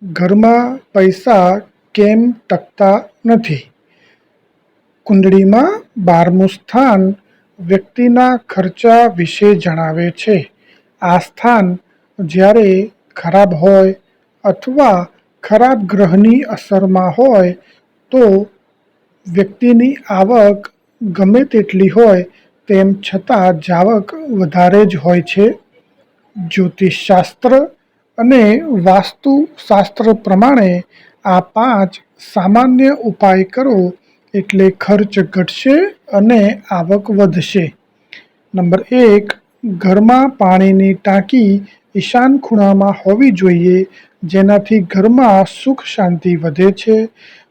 ઘરમાં પૈસા કેમ ટકતા નથી? કુંડળીમાં 12મું સ્થાન વ્યક્તિના ખર્ચા વિશે જણાવે છે. આ સ્થાન જ્યારે ખરાબ હોય અથવા ખરાબ ગ્રહની અસરમાં હોય તો વ્યક્તિની આવક ગમે તેટલી હોય તેમ છતાં જાવક વધારે જ હોય છે. જ્યોતિષશાસ્ત્ર અને વાસ્તુશાસ્ત્ર પ્રમાણે આ 5 સામાન્ય ઉપાય કરો એટલે ખર્ચ ઘટશે અને આવક વધશે. નંબર 1. ઘરમાં પાણીની ટાંકી ઈશાન ખૂણામાં હોવી જોઈએ, જેનાથી ઘરમાં સુખ શાંતિ વધે છે.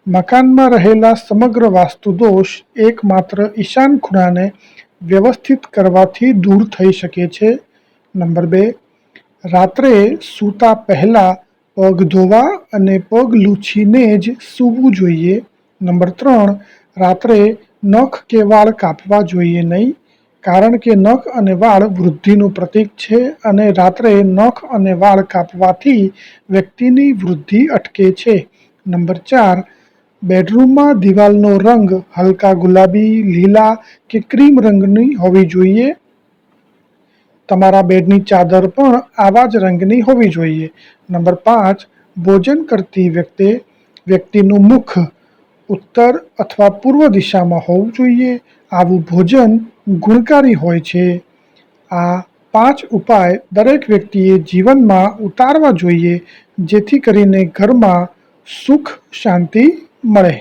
મકાનમાં રહેલા સમગ્ર વાસ્તુ દોષ એકમાત્ર ઈશાન ખૂણાને વ્યવસ્થિત કરવાથી દૂર થઈ શકે છે. નંબર 2. રાત્રે સૂતા પહેલા પગ ધોવા અને પગ લૂછીને જ સૂવું જોઈએ. નંબર 3. રાત્રે નખ કે વાળ કાપવા જોઈએ નહીં, કારણ કે નખ અને વાળ વૃદ્ધિનું પ્રતીક છે અને રાત્રે નખ અને વાળ કાપવાથી વ્યક્તિની વૃદ્ધિ અટકે છે. નંબર 4. બેડરૂમમાં દિવાલનો રંગ હલકા ગુલાબી, લીલા કે ક્રીમ રંગની હોવી જોઈએ. તમારા બેડની ચાદર પણ આવા જ રંગની હોવી જોઈએ. નંબર 5. ભોજન કરતી વખતે વ્યક્તિનું મુખ ઉત્તર અથવા પૂર્વ દિશામાં હોવું જોઈએ. આવું ભોજન ગુણકારી હોય છે. આ 5 ઉપાય દરેક વ્યક્તિએ જીવનમાં ઉતારવા જોઈએ, જેથી કરીને ઘરમાં સુખ શાંતિ મળે.